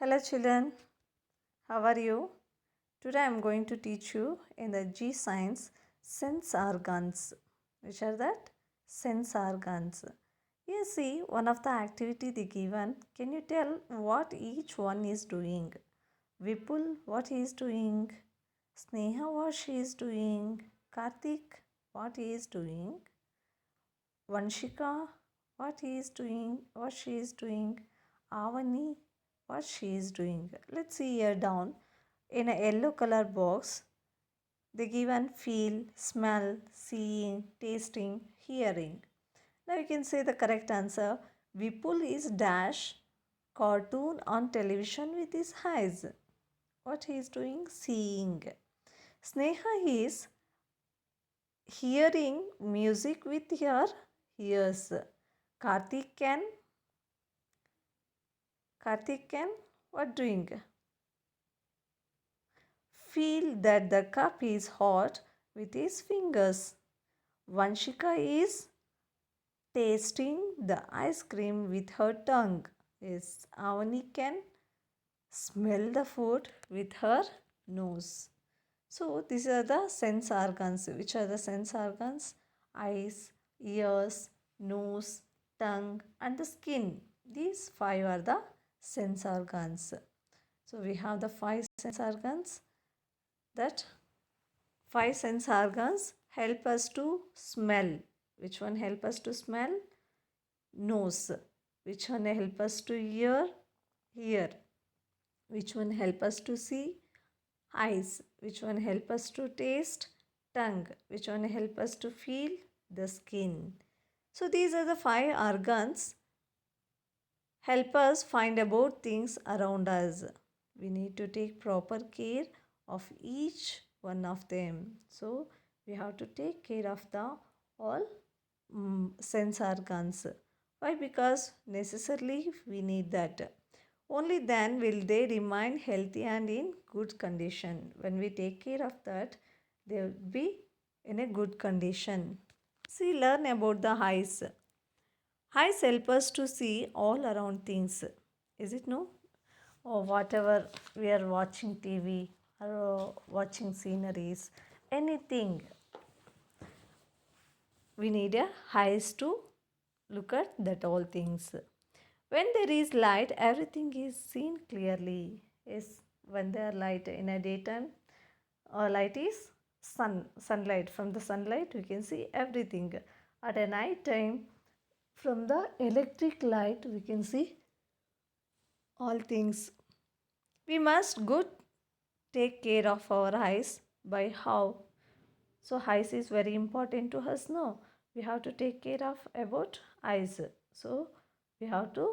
Hello children, how are you? Today I am going to teach you in the G science sense organs. Which are that? Sense organs. You see one of the activity they given. Can you tell what each one is doing? Vipul, what he is doing? Sneha, what she is doing? Karthik, what he is doing? Vanshika, what he is doing? What she is doing? Avani, what she is doing. Let's see here down in a yellow color box. They given feel, smell, seeing, tasting, hearing. Now you can say the correct answer. Vipul is dash cartoon on television with his eyes. What he is doing? Seeing. Sneha is hearing music with her ears. Karthik can what doing? Feel that the cup is hot with his fingers. Vanshika is tasting the ice cream with her tongue. Yes, Avani can smell the food with her nose. So these are the sense organs. Which are the sense organs? Eyes, ears, nose, tongue and the skin. These five are the sense organs. So we have the five sense organs. That five sense organs help us to smell. Which one help us to smell? Nose. Which one help us to hear? Hear. Which one help us to see? Eyes. Which one help us to taste? Tongue. Which one help us to feel? The skin. So these are the five organs help us find about things around us. We need to take proper care of each one of them. So we have to take care of the all sense organs. Why? Because necessarily we need that. Only then will they remain healthy and in good condition. When we take care of that, they will be in a good condition. See, learn about the eyes. Eyes help us to see all around things. Is it no? Or whatever we are watching TV or watching sceneries, anything. We need a eyes to look at that all things. When there is light, everything is seen clearly. Yes, when there are light in a daytime, light is sunlight. From the sunlight, we can see everything. At a night time, from the electric light, we can see all things. We must good take care of our eyes by how. So eyes is very important to us. No, we have to take care of about eyes. So we have to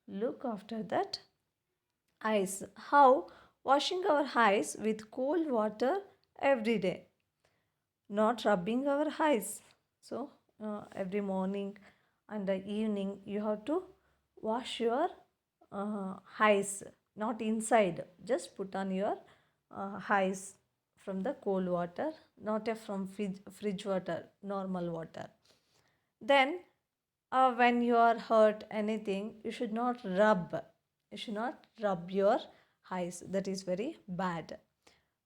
look after that eyes. How? Washing our eyes with cold water every day, not rubbing our eyes. So every morning and the evening you have to wash your eyes, not inside. Just put on your eyes from the cold water, not from fridge water, normal water. Then when you are hurt anything, you should not rub. You should not rub your eyes. That is very bad.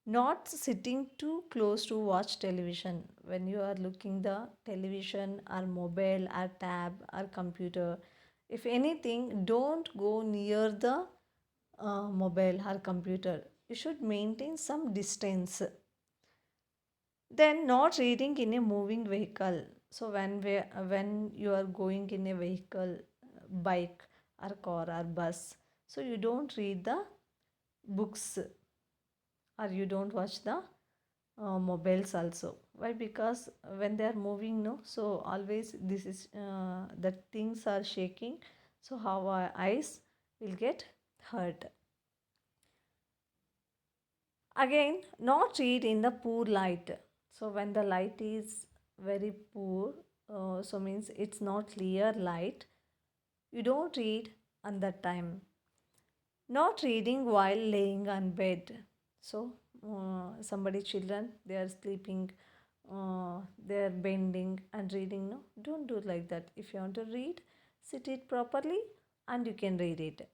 Not sitting too close to watch television. When you are looking the television or mobile or tab or computer, if anything, don't go near the mobile or computer. You should maintain some distance. Then not reading in a moving vehicle. So when you are going in a vehicle, bike or car or bus, so you don't read the books or you don't watch the mobiles also. Why? Because when they are moving, no, so always this is the things are shaking, so how our eyes will get hurt. Again, not read in the poor light. So when the light is very poor, so means it's not clear light, you don't read on that time. Not reading while laying on bed. So somebody children they are sleeping, they are bending and reading. No, don't do like that. If you want to read, sit it properly and you can read it.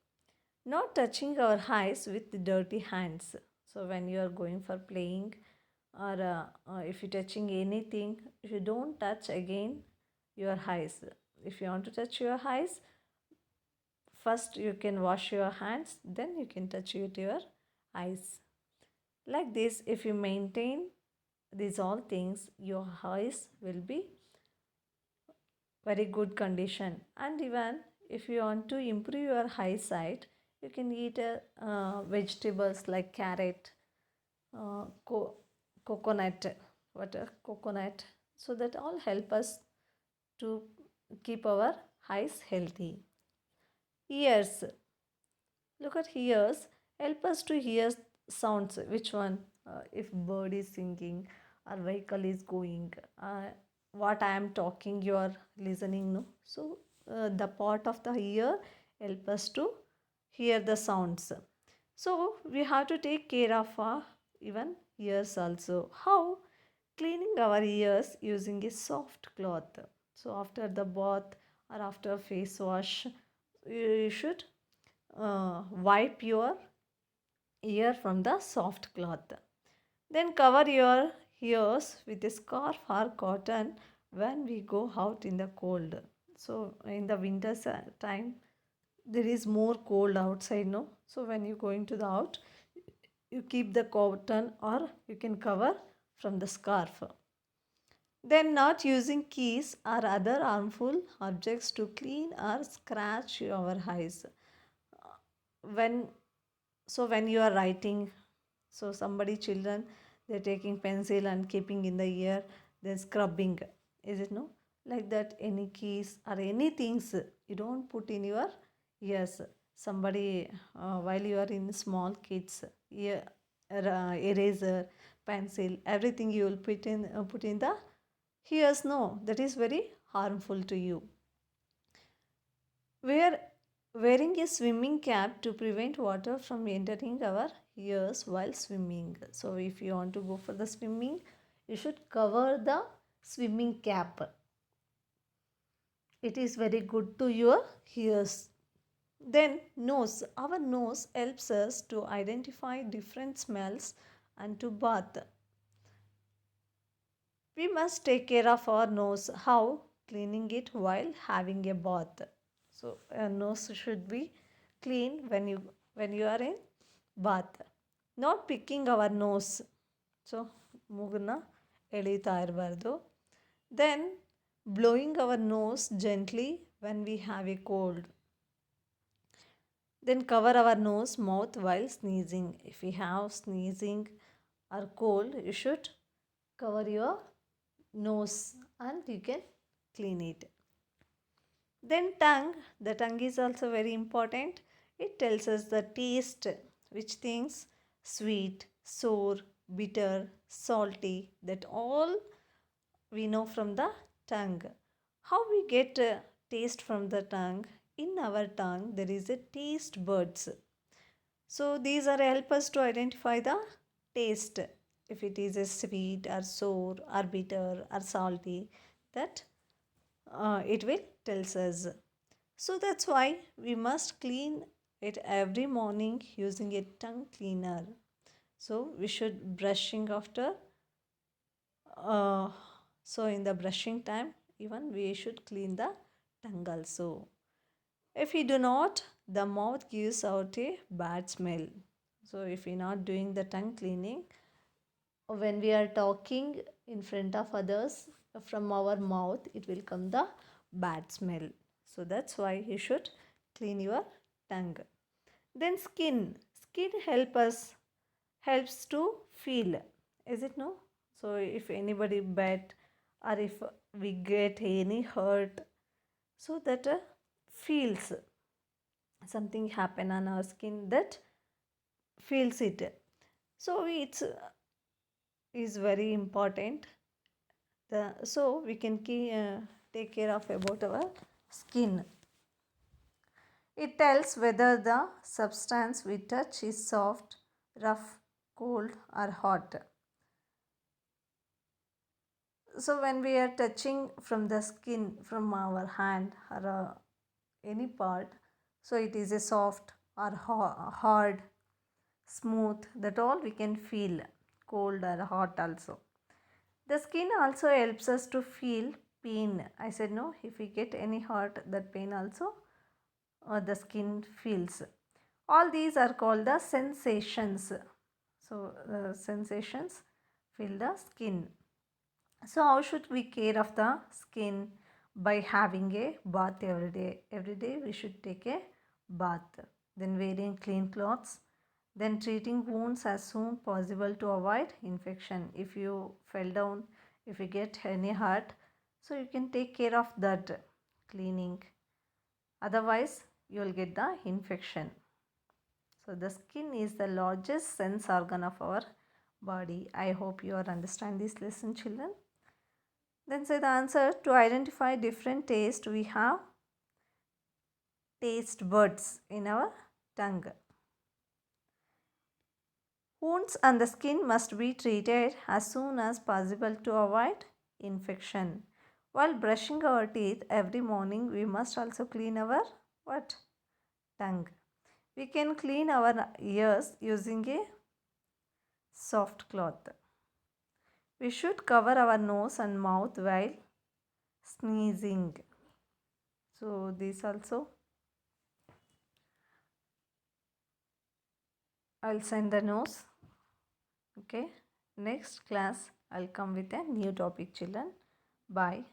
Not touching our eyes with dirty hands. So when you are going for playing, or if you're touching anything, you don't touch again your eyes. If you want to touch your eyes, first you can wash your hands, then you can touch it your eyes. Like this, if you maintain these all things, your eyes will be very good condition. And even if you want to improve your eyesight, you can eat vegetables like carrot, uh, co- coconut, coconut, so that all help us to keep our eyes healthy. Ears, look at ears, help us to hear sounds. Which one? If bird is singing or vehicle is going, what I am talking you are listening, no? So the part of the ear help us to hear the sounds. So we have to take care of our even ears also. How? Cleaning our ears using a soft cloth. So after the bath or after face wash, you should wipe your ear from the soft cloth. Then cover your ears with a scarf or cotton when we go out in the cold. So in the winter time, there is more cold outside, no? So when you go into the out, you keep the cotton or you can cover from the scarf. Then not using keys or other harmful objects to clean or scratch your eyes. When when you are writing, so somebody children, they're taking pencil and keeping in the ear, then scrubbing. Is it no? Like that, any keys or any things you don't put in your ears. Somebody, while you are in small kids, ear, eraser, pencil, everything you will put in the ears. No, that is very harmful to you. Wearing a swimming cap to prevent water from entering our ears while swimming. So if you want to go for the swimming, you should cover the swimming cap. It is very good to your ears. Then nose. Our nose helps us to identify different smells and to bath. We must take care of our nose. How? Cleaning it while having a bath. So a nose should be clean when you are in bath. Not picking our nose. So ಮೂಗನ್ನ ಎಳೀತಾ ಇರಬಾರ್ದು. Then blowing our nose gently when we have a cold. Then cover our nose, mouth while sneezing. If we have sneezing or cold, you should cover your nose and you can clean it. Then tongue, the tongue is also very important. It tells us the taste, which things sweet, sour, bitter, salty, that all we know from the tongue. How we get taste from the tongue? In our tongue there is a taste buds. So these are help us to identify the taste. If it is a sweet or sour or bitter or salty, that it will tells us. So that's why we must clean it every morning using a tongue cleaner. So we should brushing after. Uh, so in the brushing time, even we should clean the tongue also. If we do not, the mouth gives out a bad smell. So if we're not doing the tongue cleaning, when we are talking in front of others, from our mouth it will come the bad smell. So that's why you should clean your tongue. Then skin helps to feel, is it no? So if anybody bite or if we get any hurt, so that feels something happen on our skin, that feels it. So it's is very important. So we can take care of about our skin. It tells whether the substance we touch is soft, rough, cold or hot. So when we are touching from the skin, from our hand or any part, so it is a soft or hard, smooth, that all we can feel, cold or hot also. The skin also helps us to feel pain. I said no, if we get any hurt, that pain also the skin feels. All these are called the sensations. So sensations feel the skin. So how should we care of the skin? By having a bath every day. Every day we should take a bath. Then wearing clean clothes. Then treating wounds as soon possible to avoid infection. If you fell down, if you get any hurt, so you can take care of that cleaning. Otherwise, you will get the infection. So the skin is the largest sense organ of our body. I hope you are understand this lesson, children. Then say the answer. To identify different taste, we have taste buds in our tongue. Wounds on the skin must be treated as soon as possible to avoid infection. While brushing our teeth every morning, we must also clean our what? Tongue. We can clean our ears using a soft cloth. We should cover our nose and mouth while sneezing. So this also I'll send the nose. Okay. Next class I'll come with a new topic, children. Bye.